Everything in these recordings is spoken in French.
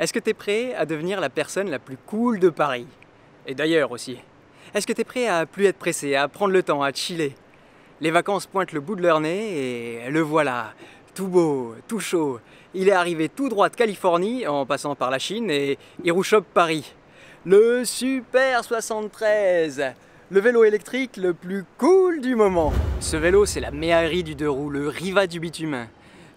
Est-ce que t'es prêt à devenir la personne la plus cool de Paris? Et d'ailleurs aussi. Est-ce que t'es prêt à plus être pressé, à prendre le temps, à chiller? Les vacances pointent le bout de leur nez et le voilà, tout beau, tout chaud. Il est arrivé tout droit de Californie en passant par la Chine et il rouchoppe Paris. Le Super 73, le vélo électrique le plus cool du moment. Ce vélo, c'est la Méhari du deux roues, le Riva du bitume,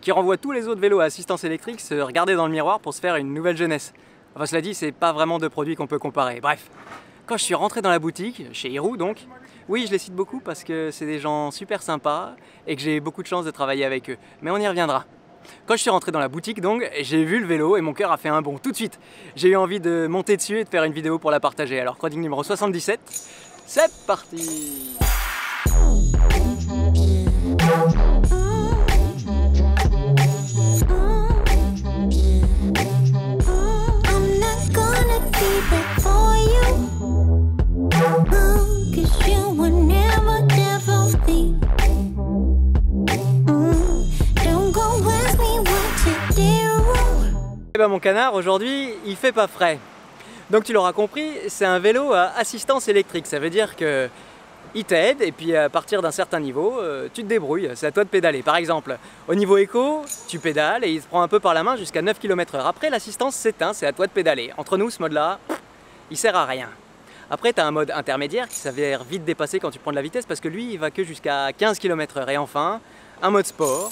qui renvoie tous les autres vélos à assistance électrique se regarder dans le miroir pour se faire une nouvelle jeunesse. Enfin, cela dit, c'est pas vraiment deux produits qu'on peut comparer. Bref, quand je suis rentré dans la boutique, chez Hirou donc, oui, je les cite beaucoup parce que c'est des gens super sympas et que j'ai beaucoup de chance de travailler avec eux. Mais on y reviendra. Quand je suis rentré dans la boutique donc, j'ai vu le vélo et mon cœur a fait un bond tout de suite. J'ai eu envie de monter dessus et de faire une vidéo pour la partager. Alors, chronique numéro 77, c'est parti! Eh ben mon canard, aujourd'hui, il fait pas frais. Donc tu l'auras compris, c'est un vélo à assistance électrique. Ça veut dire que il t'aide et puis à partir d'un certain niveau, tu te débrouilles. C'est à toi de pédaler. Par exemple, au niveau éco, tu pédales et il se prend un peu par la main jusqu'à 9 km/h. Après, l'assistance s'éteint, c'est à toi de pédaler. Entre nous, ce mode-là, il sert à rien. Après, tu as un mode intermédiaire qui s'avère vite dépassé quand tu prends de la vitesse parce que lui, il va que jusqu'à 15 km/h. Et enfin, un mode sport,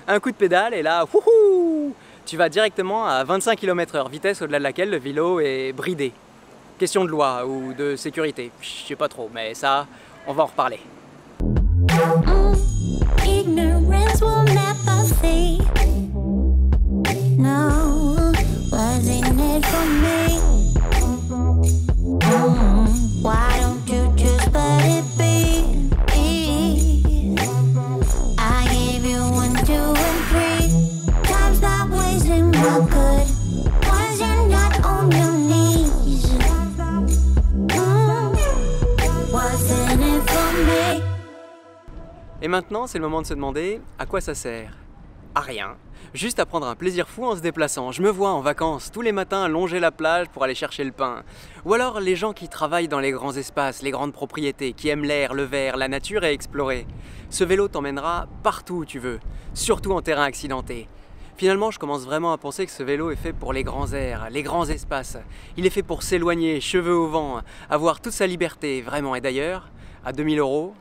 un coup de pédale et là, wouhou, tu vas directement à 25 km/h, vitesse au-delà de laquelle le vélo est bridé. Question de loi ou de sécurité, je sais pas trop, mais ça, on va en reparler. Ignorance will never see. No, wasn't it for me? Why don't you just let it be? I gave you 1, 2, and 3 times that wasn't no good. Was you not on your knees? Wasn't it for me? Et maintenant, c'est le moment de se demander à quoi ça sert. À rien. Juste à prendre un plaisir fou en se déplaçant. Je me vois en vacances tous les matins longer la plage pour aller chercher le pain. Ou alors les gens qui travaillent dans les grands espaces, les grandes propriétés, qui aiment l'air, le vert, la nature et explorer. Ce vélo t'emmènera partout où tu veux, surtout en terrain accidenté. Finalement, je commence vraiment à penser que ce vélo est fait pour les grands airs, les grands espaces. Il est fait pour s'éloigner, cheveux au vent, avoir toute sa liberté, vraiment. Et d'ailleurs, à 2000 €,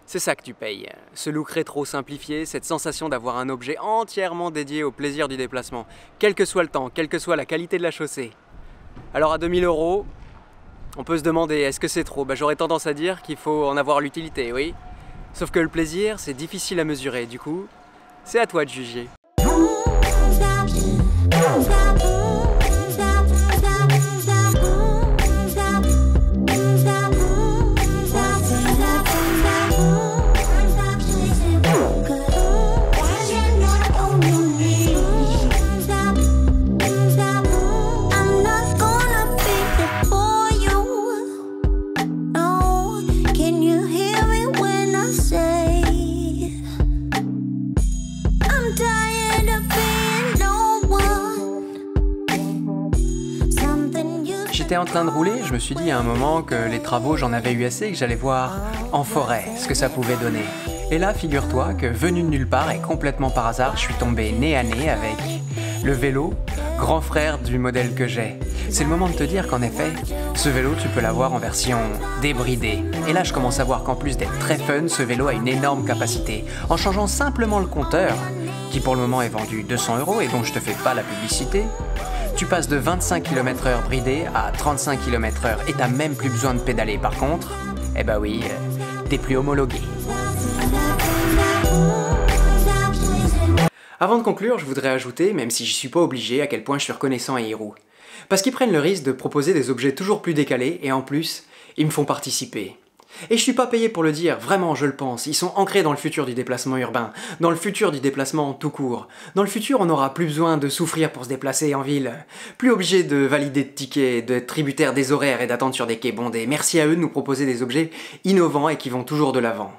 c'est ça que tu payes. Ce look rétro simplifié, cette sensation d'avoir un objet entièrement dédié au plaisir du déplacement, quel que soit le temps, quelle que soit la qualité de la chaussée. Alors à 2000 €, on peut se demander, est-ce que c'est trop? J'aurais tendance à dire qu'il faut en avoir l'utilité, oui. Sauf que le plaisir, c'est difficile à mesurer, du coup, c'est à toi de juger. J'étais en train de rouler, je me suis dit à un moment que les travaux j'en avais eu assez et que j'allais voir en forêt ce que ça pouvait donner. Et là, figure-toi que venu de nulle part et complètement par hasard, je suis tombé nez à nez avec le vélo, grand frère du modèle que j'ai. C'est le moment de te dire qu'en effet, ce vélo tu peux l'avoir en version débridée. Et là je commence à voir qu'en plus d'être très fun, ce vélo a une énorme capacité. En changeant simplement le compteur, qui pour le moment est vendu 200 € et dont je te fais pas la publicité, tu passes de 25 km/h bridé à 35 km/h et t'as même plus besoin de pédaler. Par contre, eh bah oui, t'es plus homologué. Avant de conclure, je voudrais ajouter, même si j'y suis pas obligé, à quel point je suis reconnaissant à Hirou. Parce qu'ils prennent le risque de proposer des objets toujours plus décalés et en plus, ils me font participer. Et je suis pas payé pour le dire, vraiment je le pense, ils sont ancrés dans le futur du déplacement urbain, dans le futur du déplacement tout court. Dans le futur, on n'aura plus besoin de souffrir pour se déplacer en ville, plus obligé de valider de tickets, d'être tributaire des horaires et d'attendre sur des quais bondés. Merci à eux de nous proposer des objets innovants et qui vont toujours de l'avant.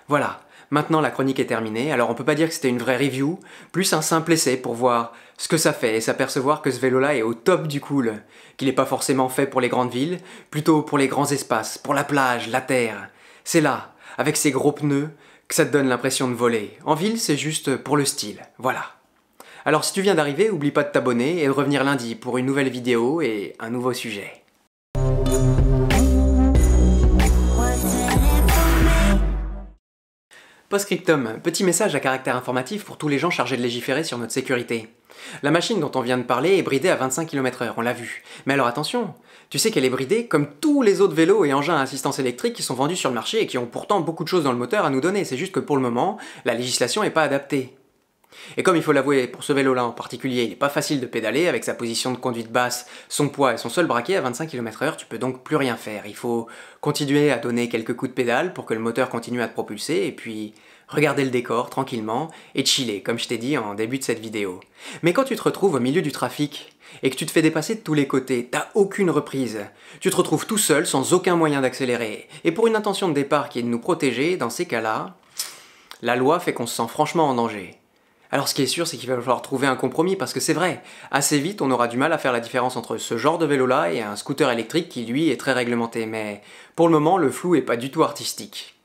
Voilà, Maintenant la chronique est terminée, alors on peut pas dire que c'était une vraie review, plus un simple essai pour voir ce que ça fait et s'apercevoir que ce vélo-là est au top du cool, qu'il n'est pas forcément fait pour les grandes villes, plutôt pour les grands espaces, pour la plage, la terre. C'est là, avec ses gros pneus, que ça te donne l'impression de voler. En ville, c'est juste pour le style, voilà. Alors si tu viens d'arriver, oublie pas de t'abonner et de revenir lundi pour une nouvelle vidéo et un nouveau sujet. Postscriptum, petit message à caractère informatif pour tous les gens chargés de légiférer sur notre sécurité. La machine dont on vient de parler est bridée à 25 km/h, on l'a vu. Mais alors attention, tu sais qu'elle est bridée comme tous les autres vélos et engins à assistance électrique qui sont vendus sur le marché et qui ont pourtant beaucoup de choses dans le moteur à nous donner, c'est juste que pour le moment, la législation n'est pas adaptée. Et comme il faut l'avouer, pour ce vélo-là en particulier, il n'est pas facile de pédaler, avec sa position de conduite basse, son poids et son seul braquet à 25 km/h, tu peux donc plus rien faire. Il faut continuer à donner quelques coups de pédale pour que le moteur continue à te propulser, et puis regarder le décor tranquillement et chiller, comme je t'ai dit en début de cette vidéo. Mais quand tu te retrouves au milieu du trafic, et que tu te fais dépasser de tous les côtés, t'as aucune reprise. Tu te retrouves tout seul, sans aucun moyen d'accélérer. Et pour une intention de départ qui est de nous protéger, dans ces cas-là, la loi fait qu'on se sent franchement en danger. Alors ce qui est sûr, c'est qu'il va falloir trouver un compromis, parce que c'est vrai, assez vite on aura du mal à faire la différence entre ce genre de vélo-là et un scooter électrique qui lui est très réglementé, mais pour le moment le flou est pas du tout artistique.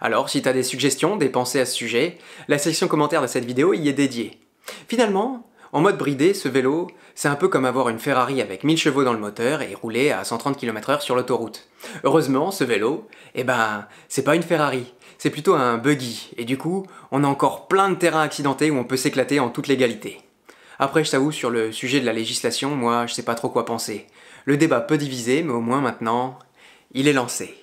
Alors si t'as des suggestions, des pensées à ce sujet, la section commentaire de cette vidéo y est dédiée. Finalement, en mode bridé, ce vélo, c'est un peu comme avoir une Ferrari avec 1000 chevaux dans le moteur et rouler à 130 km/h sur l'autoroute. Heureusement, ce vélo, c'est pas une Ferrari, c'est plutôt un buggy, et du coup, on a encore plein de terrains accidentés où on peut s'éclater en toute légalité. Après, je t'avoue, sur le sujet de la législation, moi, je sais pas trop quoi penser. Le débat peut diviser, mais au moins maintenant, il est lancé.